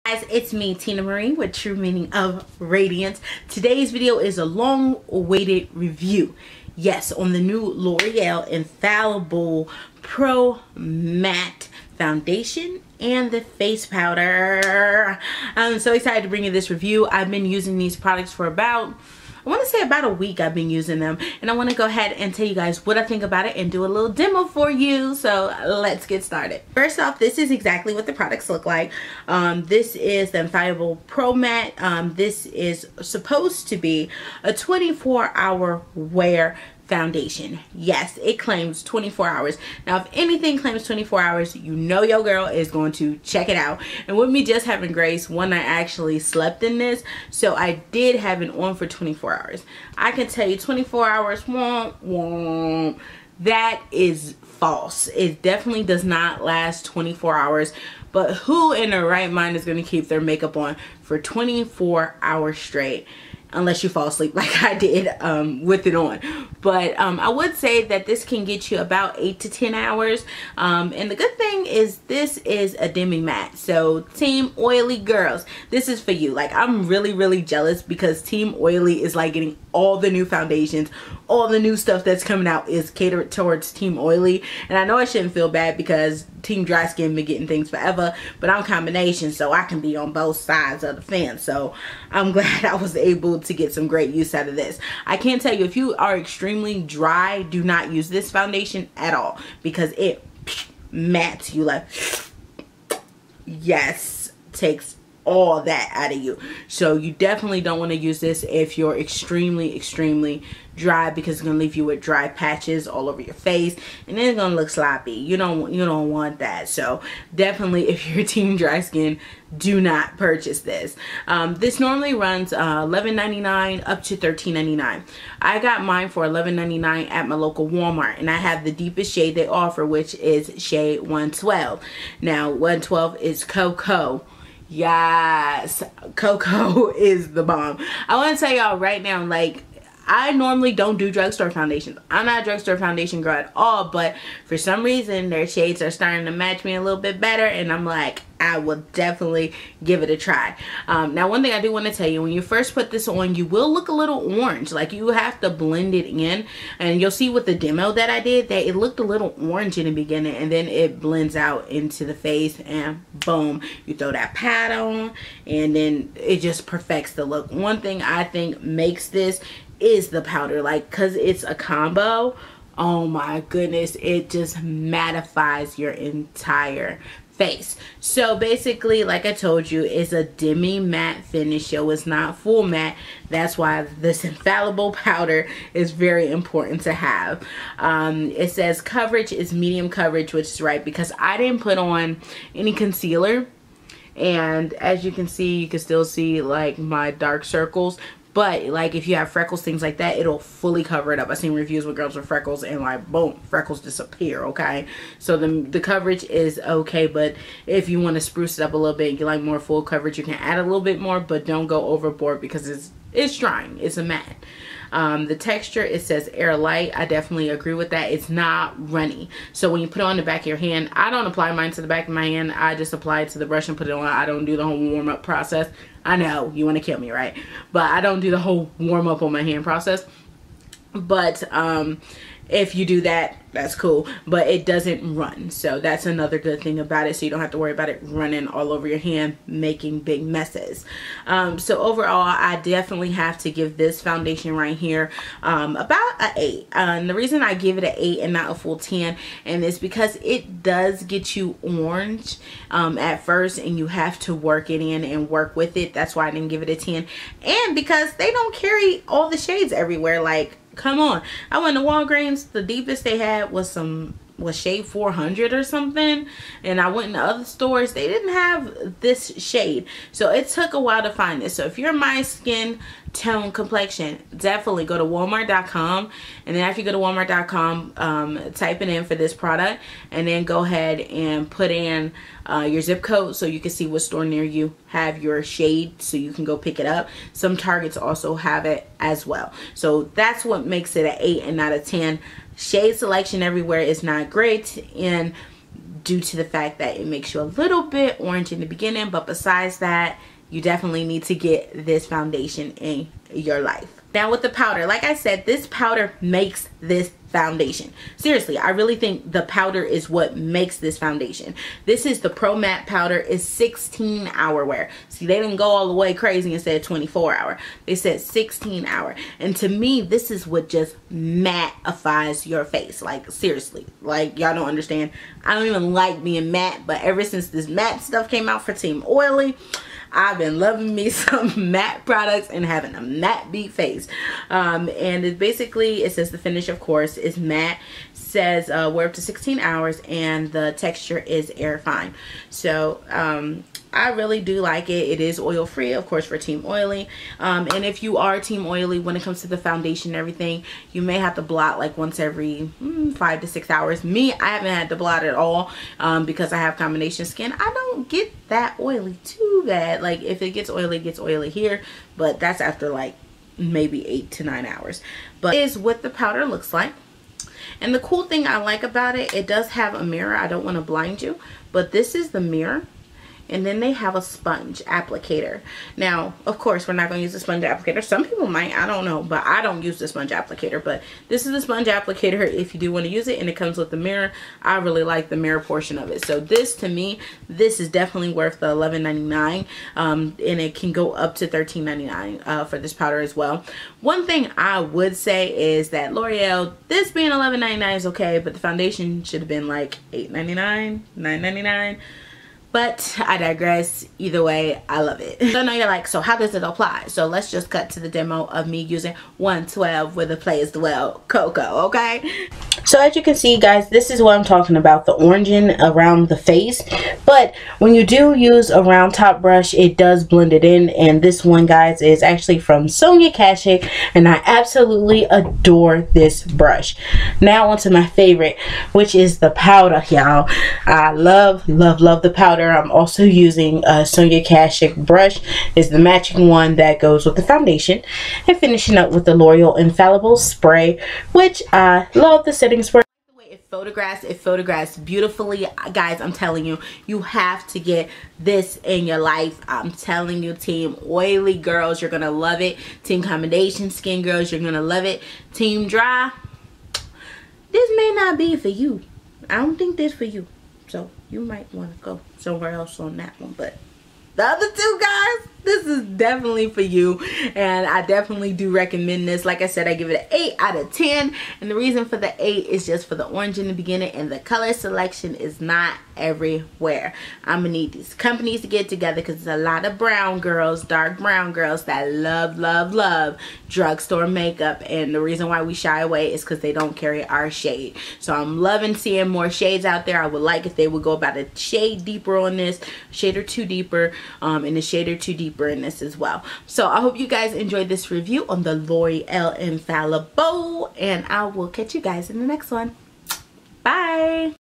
Guys, it's me, Tina Marie, with True Meaning of Radiance. Today's video is a long-awaited review. Yes, on the new L'Oreal Infallible Pro Matte Foundation and the face powder. I'm so excited to bring you this review. I've been using these products for about a week. I've been using them, and I want to go ahead and tell you guys what I think about it and do a little demo for you. So let's get started. First off, this is exactly what the products look like. This is the Infallible Pro Matte. This is supposed to be a 24-hour wear foundation. Yes, it claims 24 hours. Now, if anything claims 24 hours, you know your girl is going to check it out. And with me just having grace, one night I actually slept in this, so I did have it on for 24 hours. I can tell you 24 hours, that is false. It definitely does not last 24 hours. But who in their right mind is going to keep their makeup on for 24 hours straight? Unless you fall asleep like I did with it on. But I would say that this can get you about 8 to 10 hours. And the good thing is this is a demi matte. So team oily girls, this is for you. Like, I'm really jealous because team oily is like getting all the new foundations. All the new stuff that's coming out is catered towards team oily. And I know I shouldn't feel bad because team dry skin been getting things forever, but I'm combination, so I can be on both sides of the fence. So I'm glad I was able to get some great use out of this. I can tell you, if you are extremely dry, do not use this foundation at all because it mattes you like, yes, takes all that out of you. So you definitely don't want to use this if you're extremely dry, because it's gonna leave you with dry patches all over your face, and then it's gonna look sloppy. You don't want that. So definitely, if you're team dry skin, do not purchase this. This normally runs $11.99 up to $13.99. I got mine for $11.99 at my local Walmart, and I have the deepest shade they offer, which is shade 112. Now 112 is Cocoa. Yes, Cocoa is the bomb. I want to tell y'all right now, like, I normally don't do drugstore foundations. I'm not a drugstore foundation girl at all, but for some reason their shades are starting to match me a little bit better, and I'm like, I will definitely give it a try. Now, one thing I do want to tell you, when you first put this on, you will look a little orange. Like, you have to blend it in, and you'll see with the demo that I did that it looked a little orange in the beginning, and then it blends out into the face, and boom, you throw that pad on, and then it just perfects the look. One thing I think makes this is the powder, like, because it's a combo. Oh my goodness, it just mattifies your entire face. So basically, like I told you, it's a demi matte finish, so it's not full matte. That's why this Infallible powder is very important to have. It says coverage is medium coverage, which is right because I didn't put on any concealer, and as you can see, you can still see like my dark circles. But like, if you have freckles, things like that, it'll fully cover it up. I've seen reviews with girls with freckles and like, boom, freckles disappear, okay? So the coverage is okay, but if you want to spruce it up a little bit, you like more full coverage, you can add a little bit more, but don't go overboard because it's drying. It's a matte. The texture, it says air light. I definitely agree with that. It's not runny. So when you put it on the back of your hand, I don't apply mine to the back of my hand. I just apply it to the brush and put it on. I don't do the whole warm up process. I know you want to kill me, right? But I don't do the whole warm up on my hand process. But if you do that, that's cool, but it doesn't run. So that's another good thing about it. So you don't have to worry about it running all over your hand, making big messes. So overall, I definitely have to give this foundation right here about an 8. And the reason I give it an 8 and not a full 10, and it's because it does get you orange at first, and you have to work it in and work with it. That's why I didn't give it a 10. And because they don't carry all the shades everywhere. Like, come on. I went to Walgreens, the deepest they had was shade 400 or something, and I went in other stores, they didn't have this shade. So it took a while to find this. So if you're my skin tone complexion, definitely go to walmart.com, and then after you go to walmart.com, type it in for this product, and then go ahead and put in your zip code so you can see what store near you have your shade, so you can go pick it up. Some Targets also have it as well. So that's what makes it an 8 and not a 10. Shade selection everywhere is not great, and due to the fact that it makes you a little bit orange in the beginning. But besides that, you definitely need to get this foundation in your life. Now with the powder, like I said, this powder makes this foundation. Seriously, I really think the powder is what makes this foundation. This is the Pro Matte powder. It's 16-hour wear. See, they didn't go all the way crazy and said 24-hour. They said 16-hour. And to me, this is what just mattifies your face. Like, seriously. Like, y'all don't understand. I don't even like being matte, but ever since this matte stuff came out for Team Oily, I've been loving me some matte products and having a matte beat face. And it basically, it says the finish, of course, is matte. It says wear up to 16 hours and the texture is air fine. So I really do like it. It is oil free, of course, for Team Oily. And if you are Team Oily, when it comes to the foundation and everything, you may have to blot like once every 5 to 6 hours. Me, I haven't had to blot at all because I have combination skin. I don't get that oily too bad. Like, if it gets oily here, but that's after like maybe 8 to 9 hours. But it is what the powder looks like. And the cool thing I like about it, it does have a mirror. I don't want to blind you, but this is the mirror. And then they have a sponge applicator. Now, of course, we're not going to use the sponge applicator. Some people might, I don't know, but I don't use the sponge applicator. But this is the sponge applicator if you do want to use it, and it comes with the mirror. I really like the mirror portion of it. So this, to me, this is definitely worth the $11.99, and it can go up to $13.99 for this powder as well. One thing I would say is that L'Oreal, this being $11.99 is okay, but the foundation should have been like $8.99, $9.99. But I digress. Either way, I love it. So now you're like, so how does it apply? So let's just cut to the demo of me using 112 where the Players Dwell Cocoa, okay? So as you can see, guys, this is what I'm talking about, the oranging around the face. But when you do use a round top brush, it does blend it in. And this one, guys, is actually from Sonia Kashuk, and I absolutely adore this brush. Now onto my favorite, which is the powder, y'all. I love, love, love the powder. I'm also using a Sonia Kashuk brush. It's the matching one that goes with the foundation, and finishing up with the L'Oreal Infallible spray, which I love the setting spray. The way it photographs beautifully, guys. I'm telling you, you have to get this in your life. I'm telling you, Team Oily girls, you're gonna love it. Team Combination Skin girls, you're gonna love it. Team Dry, this may not be for you. I don't think this for you. So you might want to go somewhere else on that one. But the other two, guys, this is definitely for you, and I definitely do recommend this. Like I said, I give it an 8 out of 10, and the reason for the 8 is just for the orange in the beginning, and the color selection is not everywhere. I'm gonna need these companies to get together because there's a lot of brown girls, dark brown girls that love, love, love drugstore makeup, and the reason why we shy away is because they don't carry our shade. So I'm loving seeing more shades out there. I would like if they would go about a shade deeper on this, shade or two deeper, and a shade or two deeper in this as well. So I hope you guys enjoyed this review on the L'Oreal Infallible, and I will catch you guys in the next one. Bye.